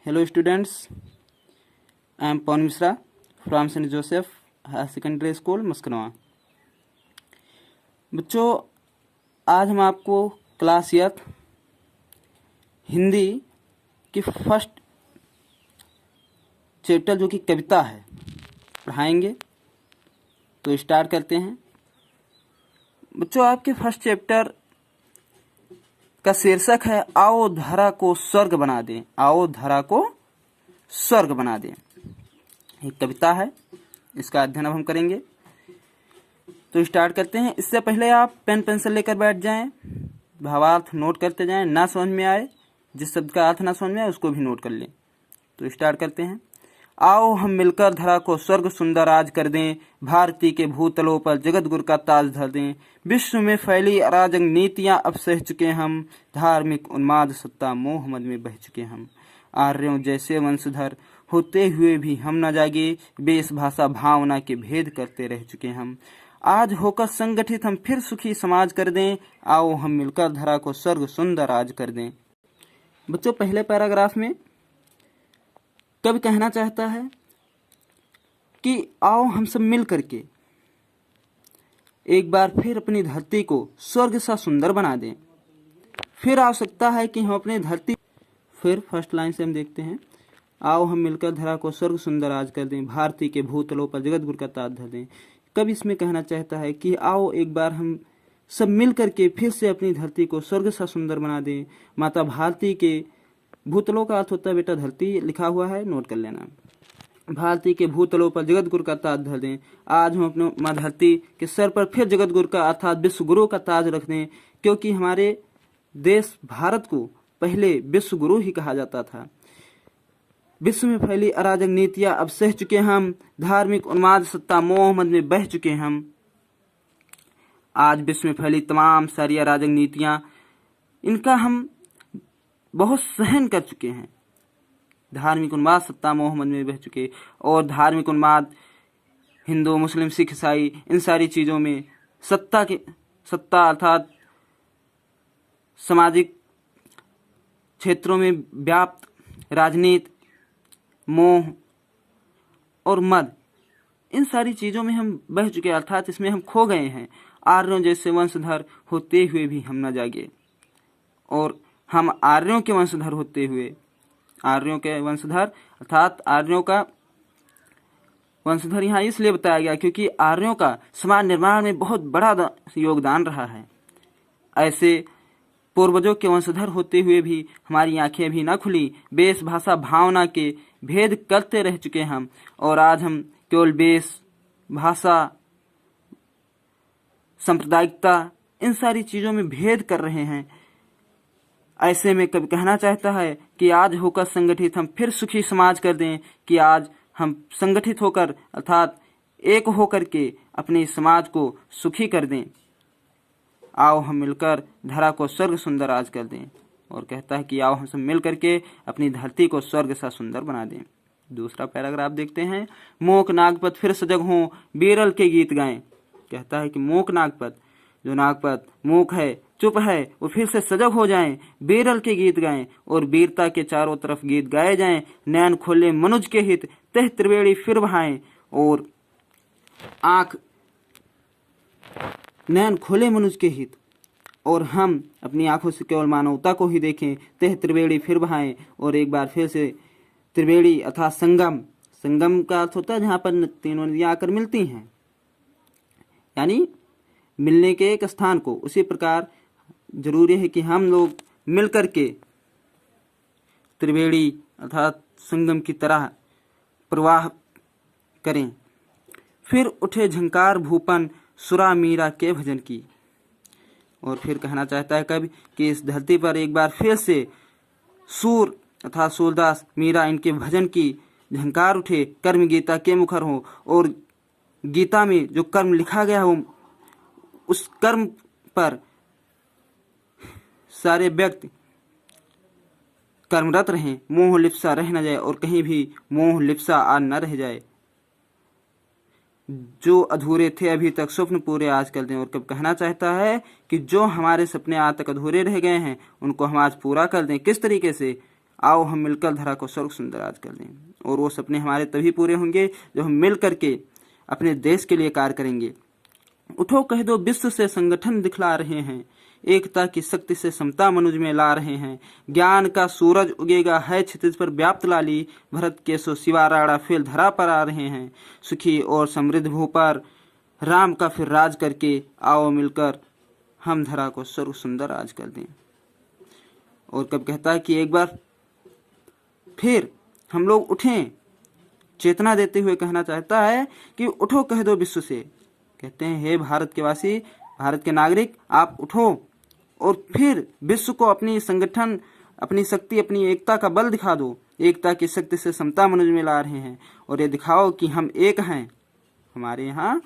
Hello students, I am Pawan Misra from St. Joseph Higher Secondary School, मस्कनवा। बच्चों, आज हम आपको क्लास यथ हिंदी की फर्स्ट चैप्टर जो कि कविता है पढ़ाएंगे। तो स्टार्ट करते हैं। बच्चों, आपके फर्स्ट चैप्टर का शीर्षक है आओ धरा को स्वर्ग बना दें। आओ धरा को स्वर्ग बना दें। एक कविता है, इसका अध्ययन अब हम करेंगे। तो स्टार्ट करते हैं। इससे पहले आप पेन पेंसिल लेकर बैठ जाएं, भावार्थ नोट करते जाएं। ना समझ में आए, जिस शब्द का अर्थ ना समझ में आए उसको भी नोट कर लें। तो स्टार्ट करते हैं। आओ हम मिलकर धरा को स्वर्ग सुंदर आज कर दें, भारती के भूतलों पर जगत गुरु का ताज धर दें। विश्व में फैली अराजक नीतियां अब सह चुके हम, धार्मिक उन्माद सत्ता मोह मद में बह चुके हम। आर्यों जैसे वंशधर होते हुए भी हम न जागे, वेश भाषा भावना के भेद करते रह चुके हम। आज होकर संगठित हम फिर सुखी समाज कर दें, आओ हम मिलकर धरा को स्वर्ग सुंदर आज कर दें। बच्चों, पहले पैराग्राफ में कवि कहना चाहता है कि आओ हम सब मिल करके एक बार फिर अपनी धरती को स्वर्ग सा सुंदर बना दें। फिर आवश्यकता है कि हम अपनी धरती, फिर फर्स्ट लाइन से हम देखते हैं। आओ हम मिलकर धरा को स्वर्ग सुंदर आज कर दें, भारती के भूतलों पर जगत गुरु का ताज धर दें। कवि इसमें कहना चाहता है कि आओ एक बार हम सब मिल करके फिर से अपनी धरती को स्वर्ग सा सुंदर बना दें। माता भारती के भूतलों का अर्थ होता है बेटा धरती, लिखा हुआ है, नोट कर लेना। भारती के भूतलों पर जगत गुरु का ताज धर दें। आज हम अपने माँ धरती के सर पर फिर जगत गुरु का अर्थात विश्व गुरु का ताज रख दें, क्योंकि हमारे देश भारत को पहले विश्व गुरु ही कहा जाता था। विश्व में फैली अराजक नीतियां अब सह चुके हम, धार्मिक उन्माद सत्ता मोह मद में बह चुके हम। आज विश्व में फैली तमाम सारी अराजक नीतियां, इनका हम बहुत सहन कर चुके हैं। धार्मिक उन्माद सत्ता मोह मद में बह चुके, और धार्मिक उन्माद हिंदू मुस्लिम सिख ईसाई इन सारी चीजों में सत्ता अर्थात सामाजिक क्षेत्रों में व्याप्त राजनीति, मोह और मद, इन सारी चीजों में हम बह चुके, अर्थात इसमें हम खो गए हैं। आर्यों जैसे वंशधर होते हुए भी हम न जागे, और हम आर्यों के वंशधर होते हुए, आर्यों के वंशधर अर्थात आर्यों का वंशधर यहाँ इसलिए बताया गया क्योंकि आर्यों का समाज निर्माण में बहुत बड़ा योगदान रहा है। ऐसे पूर्वजों के वंशधर होते हुए भी हमारी आंखें भी ना खुली, वेश भाषा भावना के भेद करते रह चुके हम, और आज हम केवल वेश भाषा सांप्रदायिकता इन सारी चीजों में भेद कर रहे हैं। ऐसे में कवि कहना चाहता है कि आज होकर संगठित हम फिर सुखी समाज कर दें, कि आज हम संगठित होकर अर्थात एक होकर के अपने समाज को सुखी कर दें। आओ हम मिलकर धरा को स्वर्ग सुंदर आज कर दें। और कहता है कि आओ हम सब मिल करके अपनी धरती को स्वर्ग सा सुंदर बना दें। दूसरा पैराग्राफ देखते हैं। मोक नागपत फिर सजग हों, बेरल के गीत गाएं। कहता है कि मोक नागपत, जो नागपत मूक है, चुप है, वो फिर से सजग हो जाएं, बेरल के गीत गाएं, और वीरता के चारों तरफ गीत गाए जाएं। नैन खोले मनुज के हित, तह त्रिवेणी फिर बहाएं, और नैन खोले मनुज के हित, और हम अपनी आंखों से केवल मानवता को ही देखें। तह त्रिवेणी फिर बहाएं, और एक बार फिर से त्रिवेणी अर्थात संगम, संगम का अर्थ होता है जहां पर तीनों नदियां आकर मिलती हैं, यानी मिलने के एक स्थान को। उसी प्रकार जरूरी है कि हम लोग मिलकर के त्रिवेणी अर्थात संगम की तरह प्रवाह करें। फिर उठे झंकार भूपन सुरा मीरा के भजन की। और फिर कहना चाहता है कवि कि इस धरती पर एक बार फिर से सूर अर्थात सूरदास मीरा इनके भजन की झंकार उठे, कर्म गीता के मुखर हो, और गीता में जो कर्म लिखा गया हो उस कर्म पर सारे व्यक्ति कर्मरत रहें, मोह लिप्सा रह न जाए, और कहीं भी मोह लिप्सा आ न रह जाए। जो अधूरे थे अभी तक स्वप्न पूरे आज कर दें। और कब कहना चाहता है कि जो हमारे सपने आज तक अधूरे रह गए हैं उनको हम आज पूरा कर दें। किस तरीके से? आओ हम मिलकर धरा को स्वर्ग सुंदर आज कर दें। और वो सपने हमारे तभी पूरे होंगे जो हम मिल करके अपने देश के लिए कार्य करेंगे। उठो कह दो विश्व से संगठन दिखला रहे हैं, एकता की शक्ति से समता मनुज में ला रहे हैं। ज्ञान का सूरज उगेगा है क्षितिज पर व्याप्त लाली, भरत केशव शिवा राणा फेल धरा पर आ रहे हैं। सुखी और समृद्ध भू पर राम का फिर राज करके, आओ मिलकर हम धरा को स्वर्ग सुंदर आज कर दें। और कब कहता है कि एक बार फिर हम लोग उठें, चेतना देते हुए कहना चाहता है कि उठो कह दो विश्व से। कहते हैं हे भारत के वासी, भारत के नागरिक, आप उठो और फिर विश्व को अपनी संगठन, अपनी शक्ति, अपनी एकता का बल दिखा दो। एकता की शक्ति से समता मनुज में ला रहे हैं और ये दिखाओ कि हम एक हैं। हमारे यहाँ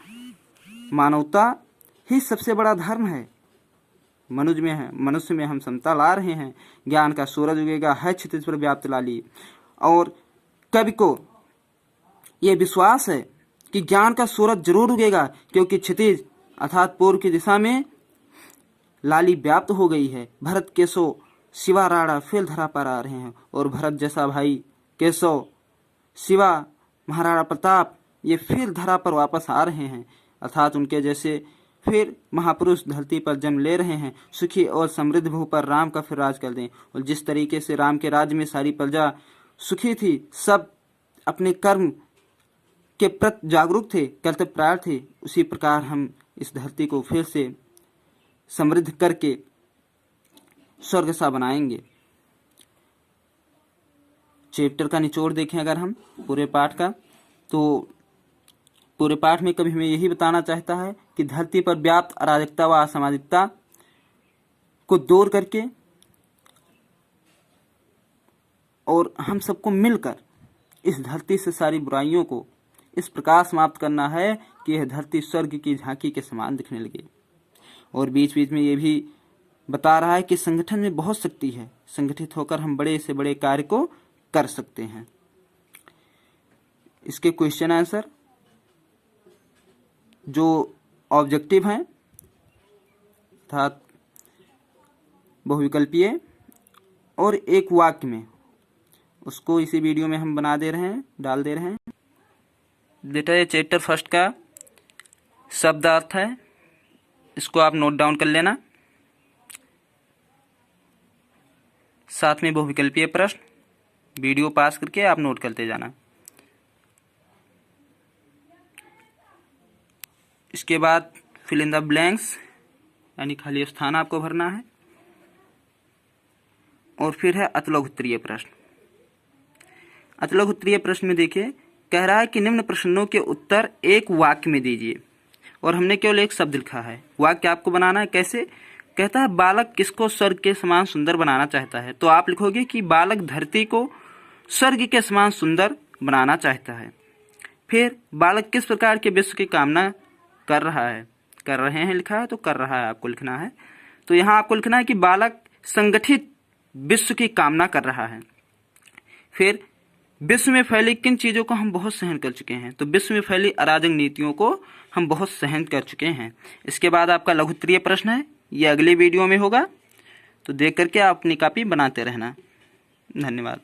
मानवता ही सबसे बड़ा धर्म है। मनुष्य में हम समता ला रहे हैं। ज्ञान का सूरज उगेगा है क्षितिज पर व्याप्त लाली। और कवि को यह विश्वास है कि ज्ञान का सूरज जरूर उगेगा, क्योंकि क्षितिज अर्थात पूर्व की दिशा में लाली व्याप्त हो गई है। भरत केशव शिवा राणा फेल धरा पर आ रहे हैं और भरत जैसा भाई केशव, शिवा, महाराणा प्रताप ये फिर धरा पर वापस आ रहे हैं, अर्थात उनके जैसे फिर महापुरुष धरती पर जन्म ले रहे हैं। सुखी और समृद्ध भू पर राम का फिर राज कर दें। और जिस तरीके से राम के राज्य में सारी प्रजा सुखी थी, सब अपने कर्म के प्रति जागरूक थे, कर्तव्यपरायण थे, उसी प्रकार हम इस धरती को फिर से समृद्ध करके स्वर्ग सा बनाएंगे। चैप्टर का निचोड़ देखें अगर हम पूरे पाठ का, तो पूरे पाठ में कभी हमें यही बताना चाहता है कि धरती पर व्याप्त अराजकता व असामाजिकता को दूर करके और हम सबको मिलकर इस धरती से सारी बुराइयों को इस प्रकार समाप्त करना है कि यह धरती स्वर्ग की झांकी के समान दिखने लगे। और बीच बीच में ये भी बता रहा है कि संगठन में बहुत शक्ति है, संगठित होकर हम बड़े से बड़े कार्य को कर सकते हैं। इसके क्वेश्चन आंसर जो ऑब्जेक्टिव हैं अर्थात बहुविकल्पीय और एक वाक्य में, उसको इसी वीडियो में हम बना दे रहे हैं, डाल दे रहे हैं। बेटा ये चैप्टर फर्स्ट का शब्दार्थ है, इसको आप नोट डाउन कर लेना। साथ में बहुविकल्पीय प्रश्न, वीडियो पास करके आप नोट करते जाना। इसके बाद फिल इन द ब्लैंक्स यानी खाली स्थान आपको भरना है। और फिर है अतिलघुत्तरीय प्रश्न। अतिलघुत्तरीय प्रश्न में देखिए, कह रहा है कि निम्न प्रश्नों के उत्तर एक वाक्य में दीजिए। और हमने केवल एक शब्द लिखा है, वाक्य आपको बनाना है। कैसे? कहता है बालक किसको स्वर्ग के समान सुंदर बनाना चाहता है। तो आप लिखोगे कि बालक धरती को स्वर्ग के समान सुंदर बनाना चाहता है। फिर बालक किस प्रकार के विश्व की कामना कर रहा है, कर रहे हैं लिखा है, तो कर रहा है आपको लिखना है। तो यहाँ आपको लिखना है कि बालक संगठित विश्व की कामना कर रहा है। फिर विश्व में फैली किन चीजों को हम बहुत सहन कर चुके हैं, तो विश्व में फैली अराजक नीतियों को हम बहुत सहन कर चुके हैं। इसके बाद आपका लघुत्तरीय प्रश्न है, ये अगले वीडियो में होगा, तो देख करके आप अपनी कॉपी बनाते रहना। धन्यवाद।